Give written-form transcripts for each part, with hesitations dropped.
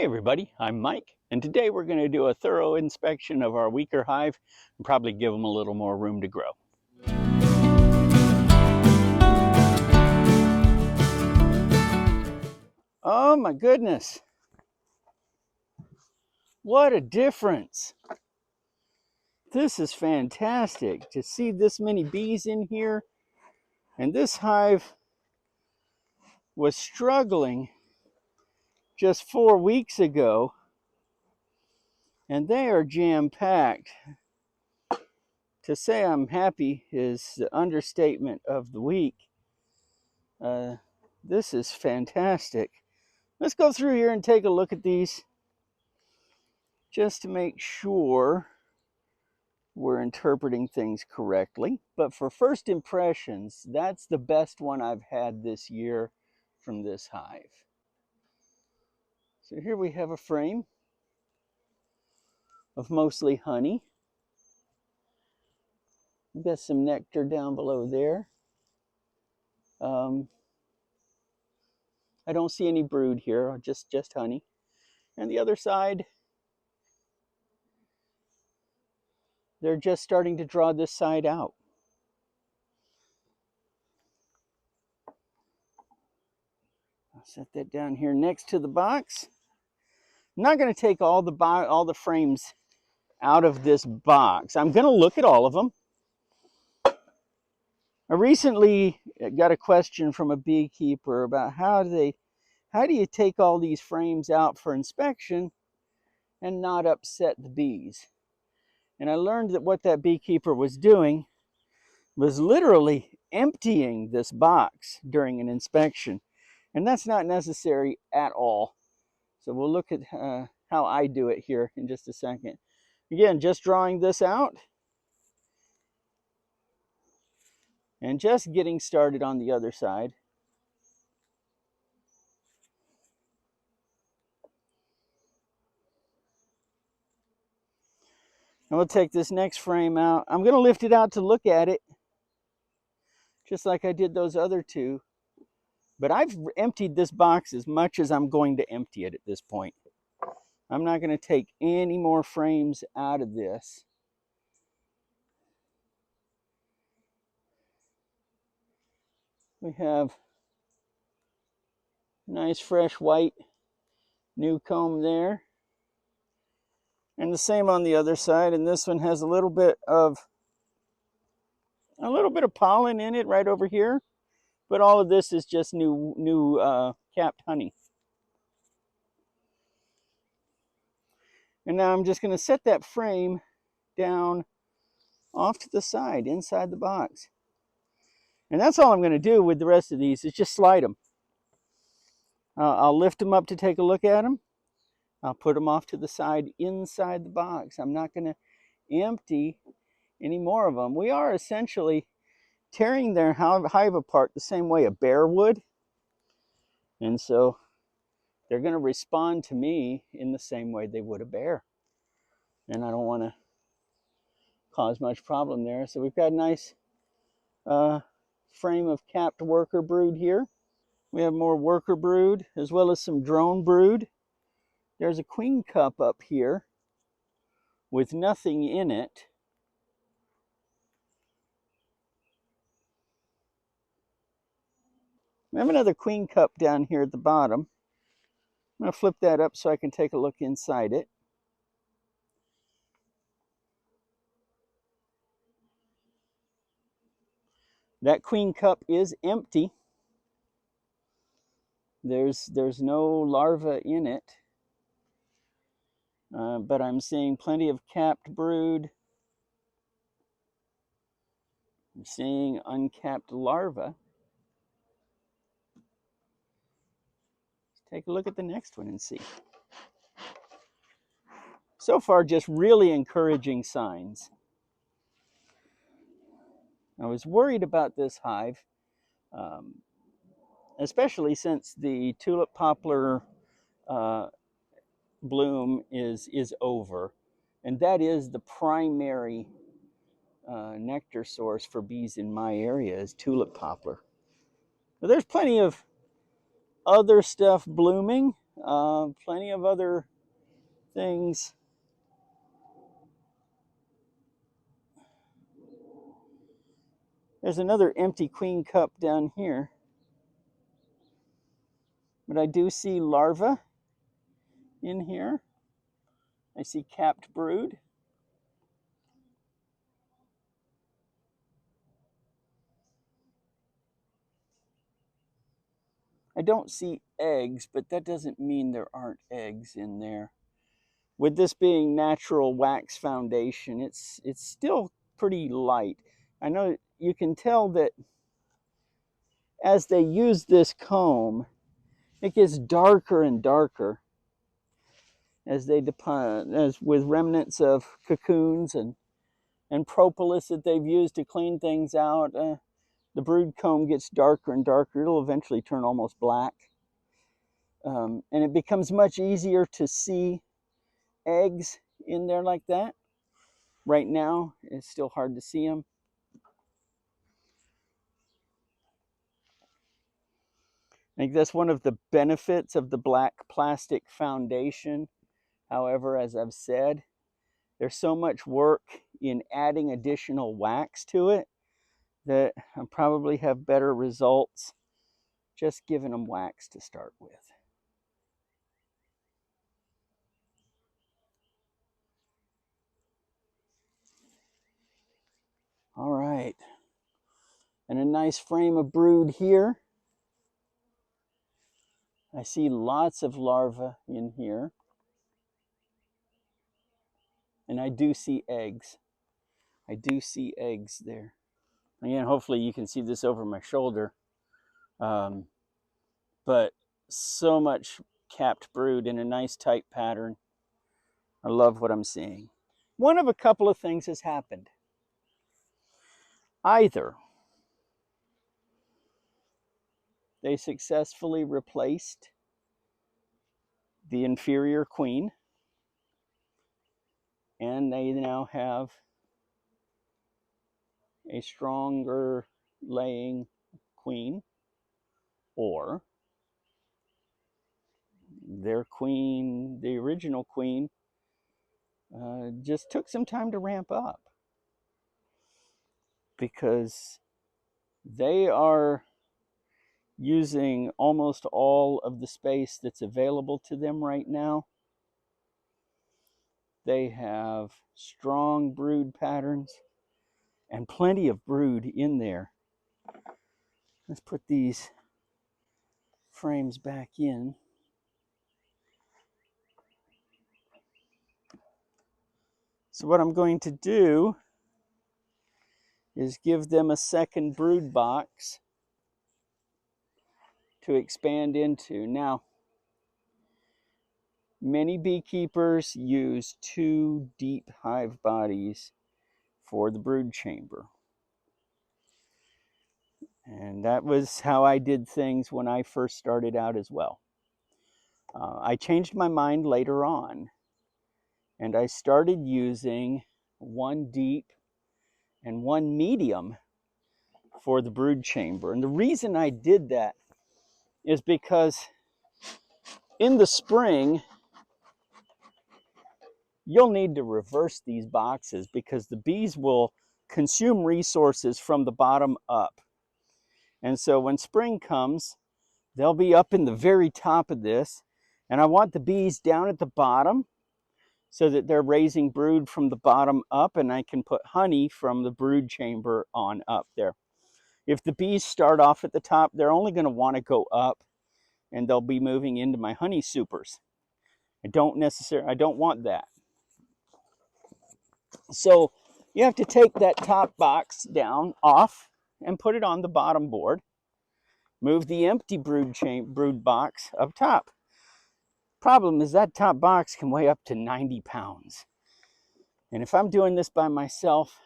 Hey everybody, I'm Mike, and today we're going to do a thorough inspection of our weaker hive and probably give them a little more room to grow. Oh my goodness, what a difference! This is fantastic to see this many bees in here, and this hive was struggling just 4 weeks ago, and they are jam-packed. To say I'm happy is the understatement of the week. This is fantastic. Let's go through here and take a look at these just to make sure we're interpreting things correctly. But for first impressions, that's the best one I've had this year from this hive. So here we have a frame of mostly honey. We've got some nectar down below there. I don't see any brood here, just honey. And the other side, they're just starting to draw this side out. I'll set that down here next to the box. I'm not going to take all the frames out of this box. I'm going to look at all of them. I recently got a question from a beekeeper about how do you take all these frames out for inspection and not upset the bees? And I learned that what that beekeeper was doing was literally emptying this box during an inspection. And that's not necessary at all. So we'll look at how I do it here in just a second. Again, just drawing this out and just getting started on the other side. And we'll take this next frame out. I'm going to lift it out to look at it, just like I did those other two. But I've emptied this box as much as I'm going to empty it at this point. I'm not going to take any more frames out of this. We have a nice fresh white new comb there. And the same on the other side. And this one has a little bit of pollen in it right over here. But all of this is just new capped honey. And now I'm just going to set that frame down off to the side inside the box. And that's all I'm going to do with the rest of these is just slide them. I'll lift them up to take a look at them. I'll put them off to the side inside the box. I'm not going to empty any more of them. We are essentially tearing their hive apart the same way a bear would. And so they're going to respond to me in the same way they would a bear. And I don't want to cause much problem there. So we've got a nice frame of capped worker brood here. We have more worker brood as well as some drone brood. There's a queen cup up here with nothing in it. We have another queen cup down here at the bottom. I'm going to flip that up so I can take a look inside it. That queen cup is empty. There's no larva in it. But I'm seeing plenty of capped brood. I'm seeing uncapped larvae. Let's take a look at the next one and see. So far, just really encouraging signs. I was worried about this hive, especially since the tulip poplar bloom is over, and that is the primary nectar source for bees in my area is tulip poplar. But there's plenty of other stuff blooming. Plenty of other things. There's another empty queen cup down here. But I do see larvae in here. I see capped brood. I don't see eggs, but that doesn't mean there aren't eggs in there. With this being natural wax foundation, it's still pretty light. I know you can tell that as they use this comb, it gets darker and darker as they as with remnants of cocoons and propolis that they've used to clean things out. The brood comb gets darker and darker. It'll eventually turn almost black. And it becomes much easier to see eggs in there like that. Right now, it's still hard to see them. I think that's one of the benefits of the black plastic foundation. However, as I've said, there's so much work in adding additional wax to it that I'll probably have better results just giving them wax to start with. All right. And a nice frame of brood here. I see lots of larvae in here. And I do see eggs. I do see eggs there. Again, hopefully you can see this over my shoulder. But so much capped brood in a nice tight pattern. I love what I'm seeing. One of a couple of things has happened. Either they successfully replaced the inferior queen, and they now have a stronger laying queen, or their queen, the original queen, just took some time to ramp up, because they are using almost all of the space that's available to them right now. They have strong brood patterns and plenty of brood in there. Let's put these frames back in. So what I'm going to do is give them a second brood box to expand into. Now, many beekeepers use 2 deep hive bodies for the brood chamber. And that was how I did things when I first started out as well. I changed my mind later on, and I started using 1 deep and 1 medium for the brood chamber. And the reason I did that is because in the spring, you'll need to reverse these boxes because the bees will consume resources from the bottom up. And so when spring comes, they'll be up in the very top of this, and I want the bees down at the bottom so that they're raising brood from the bottom up, and I can put honey from the brood chamber on up there. If the bees start off at the top, they're only going to want to go up, and they'll be moving into my honey supers. I don't want that. So you have to take that top box down off and put it on the bottom board. Move the empty brood box up top. Problem is that top box can weigh up to 90 pounds. And if I'm doing this by myself,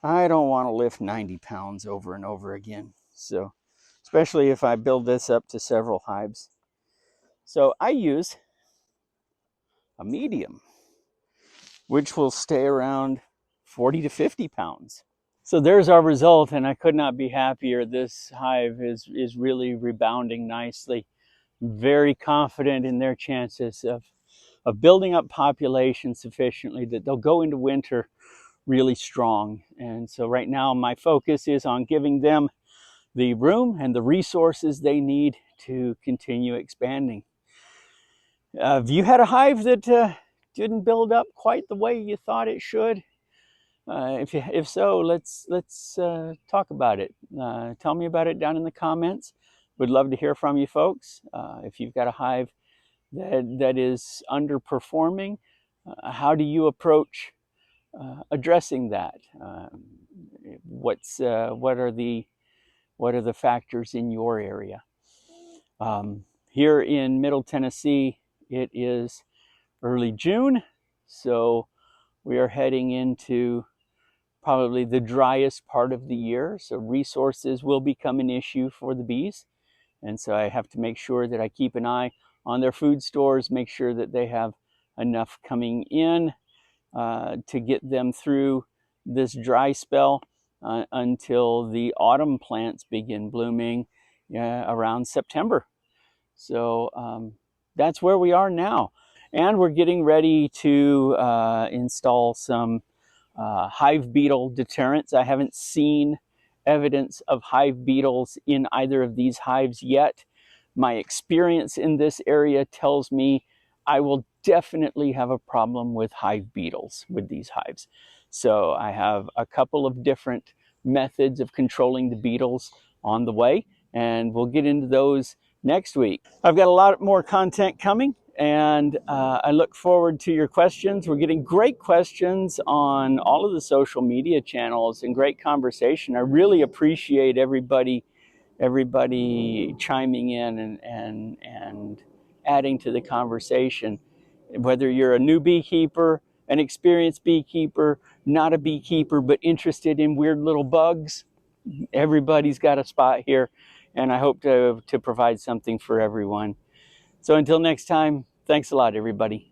I don't want to lift 90 pounds over and over again. So, especially if I build this up to several hives. So I use a medium, which will stay around 40 to 50 pounds. So there's our result, and I could not be happier. This hive is really rebounding nicely. very confident in their chances of building up population sufficiently that they'll go into winter really strong. And so right now my focus is on giving them the room and the resources they need to continue expanding. Have you had a hive that didn't build up quite the way you thought it should? If so, let's talk about it. Tell me about it down in the comments. Would love to hear from you folks. If you've got a hive that is underperforming, how do you approach addressing that? What are the factors in your area? Here in Middle Tennessee, it is early June, so we are heading into probably the driest part of the year, so resources will become an issue for the bees. And so I have to make sure that I keep an eye on their food stores, make sure that they have enough coming in to get them through this dry spell until the autumn plants begin blooming around September. So that's where we are now. And we're getting ready to install some hive beetle deterrents. I haven't seen evidence of hive beetles in either of these hives yet. My experience in this area tells me I will definitely have a problem with hive beetles with these hives. So I have a couple of different methods of controlling the beetles on the way, and we'll get into those next week. I've got a lot more content coming, and I look forward to your questions. We're getting great questions on all of the social media channels and great conversation. I really appreciate everybody chiming in and adding to the conversation. Whether you're a new beekeeper, an experienced beekeeper, not a beekeeper, but interested in weird little bugs, everybody's got a spot here, and I hope to provide something for everyone. So until next time, thanks a lot, everybody.